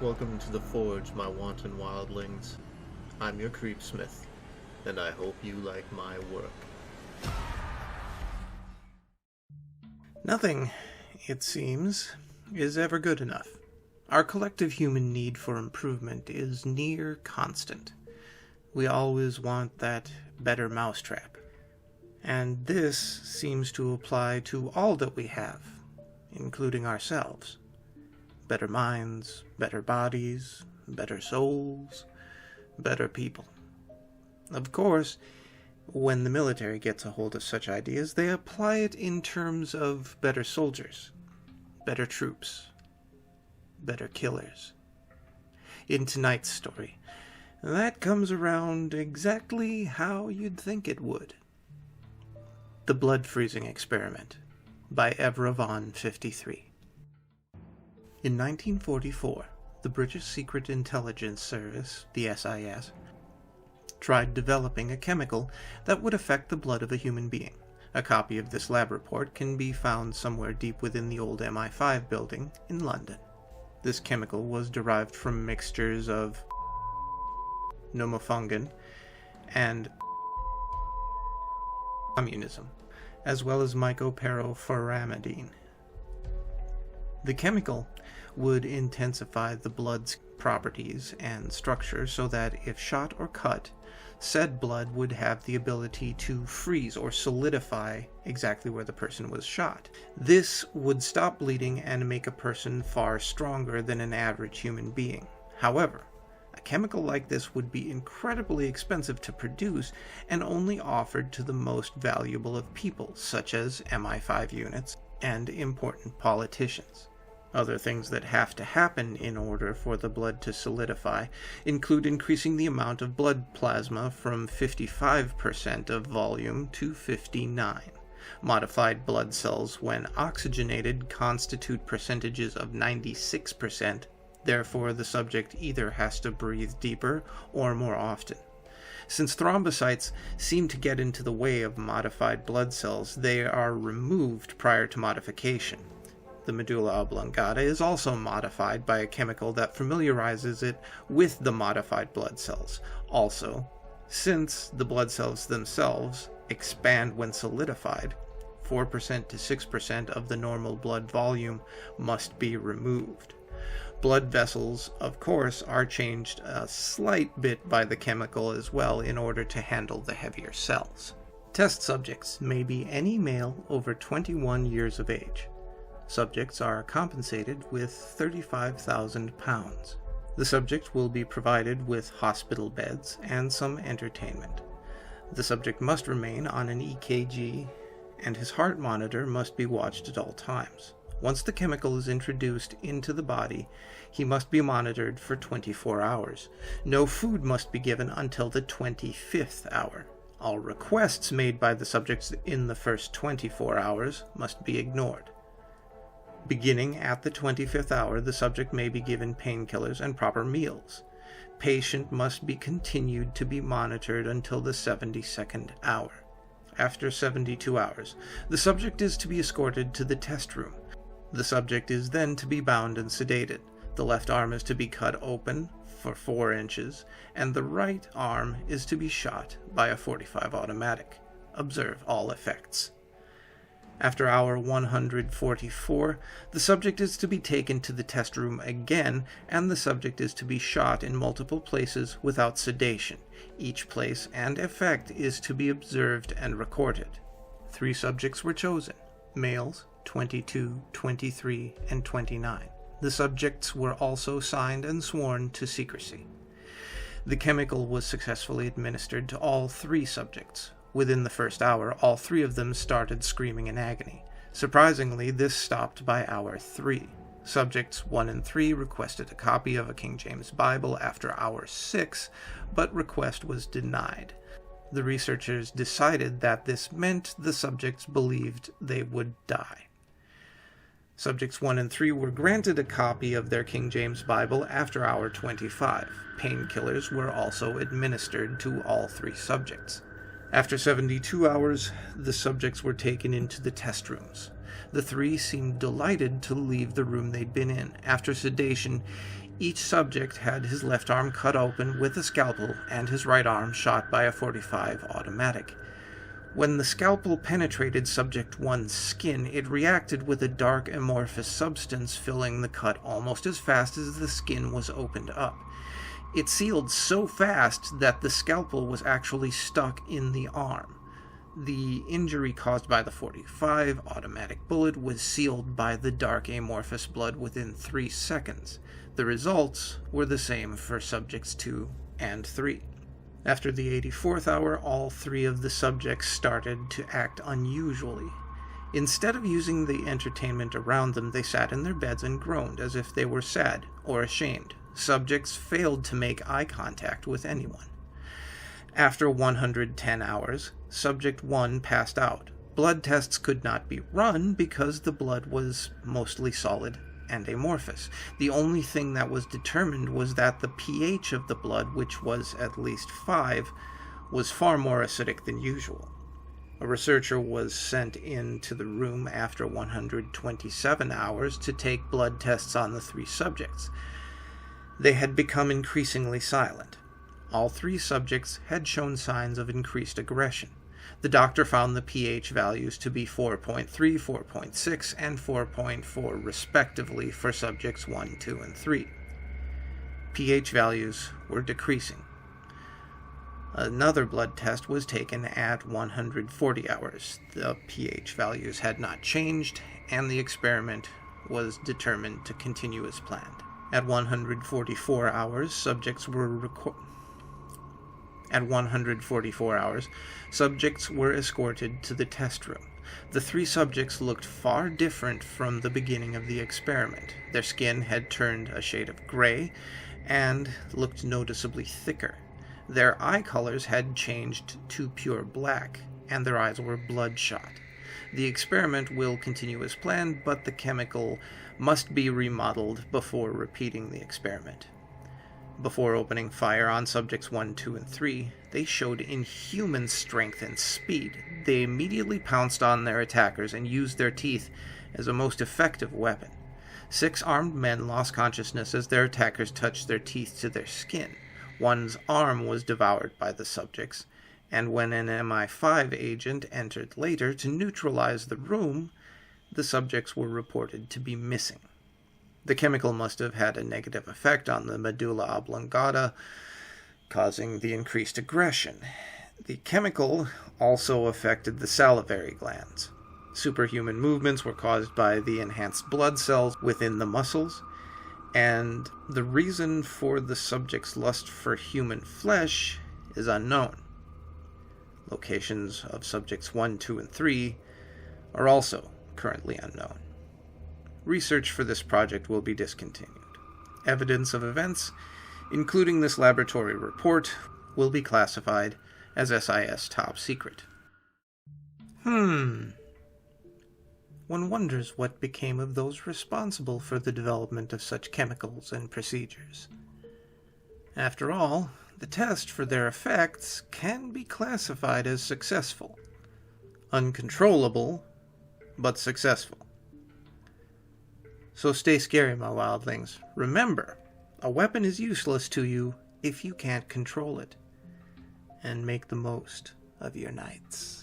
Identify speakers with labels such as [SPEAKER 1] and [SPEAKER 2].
[SPEAKER 1] Welcome to the Forge, my wanton wildlings. I'm your creepsmith, and I hope you like my work.
[SPEAKER 2] Nothing, it seems, is ever good enough. Our collective human need for improvement is near constant. We always want that better mousetrap. And this seems to apply to all that we have, including ourselves. Better minds, better bodies, better souls, better people. Of course, when the military gets a hold of such ideas, they apply it in terms of better soldiers, better troops, better killers. In tonight's story, that comes around exactly how you'd think it would. The Blood Freezing Experiment by EvraVon53. In 1944, the British Secret Intelligence Service, the SIS, tried developing a chemical that would affect the blood of a human being. A copy of this lab report can be found somewhere deep within the old MI5 building in London. This chemical was derived from mixtures of nomofungin and communism, as well as mycopyrophoramidine. The chemical would intensify the blood's properties and structure so that if shot or cut, said blood would have the ability to freeze or solidify exactly where the person was shot. This would stop bleeding and make a person far stronger than an average human being. However, a chemical like this would be incredibly expensive to produce and only offered to the most valuable of people, such as MI5 units and important politicians. Other things that have to happen in order for the blood to solidify include increasing the amount of blood plasma from 55% of volume to 59%. Modified blood cells, when oxygenated, constitute percentages of 96%. Therefore, the subject either has to breathe deeper or more often. Since thrombocytes seem to get into the way of modified blood cells, they are removed prior to modification. The medulla oblongata is also modified by a chemical that familiarizes it with the modified blood cells. Also, since the blood cells themselves expand when solidified, 4% to 6% of the normal blood volume must be removed. Blood vessels, of course, are changed a slight bit by the chemical as well in order to handle the heavier cells. Test subjects may be any male over 21 years of age. Subjects are compensated with £35,000. The subject will be provided with hospital beds and some entertainment. The subject must remain on an EKG, and his heart monitor must be watched at all times. Once the chemical is introduced into the body, he must be monitored for 24 hours. No food must be given until the 25th hour. All requests made by the subjects in the first 24 hours must be ignored. Beginning at the 25th hour, the subject may be given painkillers and proper meals. Patient must be continued to be monitored until the 72nd hour. After 72 hours, the subject is to be escorted to the test room. The subject is then to be bound and sedated. The left arm is to be cut open for 4 inches, and the right arm is to be shot by a .45 automatic. Observe all effects. After hour 144, the subject is to be taken to the test room again, and the subject is to be shot in multiple places without sedation. Each place and effect is to be observed and recorded. 3 subjects were chosen: males, 22, 23, and 29. The subjects were also signed and sworn to secrecy. The chemical was successfully administered to all 3 subjects. Within the first hour, all 3 of them started screaming in agony. Surprisingly, this stopped by hour 3. Subjects 1 and 3 requested a copy of a King James Bible after hour 6, but request was denied. The researchers decided that this meant the subjects believed they would die. Subjects 1 and 3 were granted a copy of their King James Bible after hour 25. Painkillers were also administered to all 3 subjects. After 72 hours, the subjects were taken into the test rooms. The 3 seemed delighted to leave the room they'd been in. After sedation, Each subject had his left arm cut open with a scalpel and his right arm shot by a .45 automatic. When the scalpel penetrated Subject 1's skin, it reacted with a dark amorphous substance filling the cut almost as fast as the skin was opened up. It sealed so fast that the scalpel was actually stuck in the arm. The injury caused by the .45 automatic bullet was sealed by the dark amorphous blood within 3 seconds. The results were the same for Subjects 2 and 3. After the 84th hour, all 3 of the subjects started to act unusually. Instead of using the entertainment around them, they sat in their beds and groaned as if they were sad or ashamed. Subjects failed to make eye contact with anyone. After 110 hours, Subject 1 passed out. Blood tests could not be run because the blood was mostly solid and amorphous. The only thing that was determined was that the pH of the blood, which was at least 5, was far more acidic than usual. A researcher was sent into the room after 127 hours to take blood tests on the 3 subjects. They had become increasingly silent. All 3 subjects had shown signs of increased aggression. The doctor found the pH values to be 4.3, 4.6, and 4.4 respectively for subjects 1, 2, and 3. pH values were decreasing. Another blood test was taken at 140 hours. The pH values had not changed, and the experiment was determined to continue as planned. At 144 hours, subjects were escorted to the test room. The 3 subjects looked far different from the beginning of the experiment. Their skin had turned a shade of gray and looked noticeably thicker. Their eye colors had changed to pure black, and their eyes were bloodshot. The experiment will continue as planned, but the chemical must be remodeled before repeating the experiment. Before opening fire on subjects 1, 2, and 3, they showed inhuman strength and speed. They immediately pounced on their attackers and used their teeth as a most effective weapon. 6 armed men lost consciousness as their attackers touched their teeth to their skin. One's arm was devoured by the subjects, and when an MI5 agent entered later to neutralize the room, the subjects were reported to be missing. The chemical must have had a negative effect on the medulla oblongata, causing the increased aggression. The chemical also affected the salivary glands. Superhuman movements were caused by the enhanced blood cells within the muscles, and the reason for the subject's lust for human flesh is unknown. Locations of subjects 1, 2, and 3 are also currently unknown. Research for this project will be discontinued. Evidence of events, including this laboratory report, will be classified as SIS top secret. One wonders what became of those responsible for the development of such chemicals and procedures. After all, the test for their effects can be classified as successful. Uncontrollable, but successful. So stay scary, my wildlings. Remember, a weapon is useless to you if you can't control it. And make the most of your nights.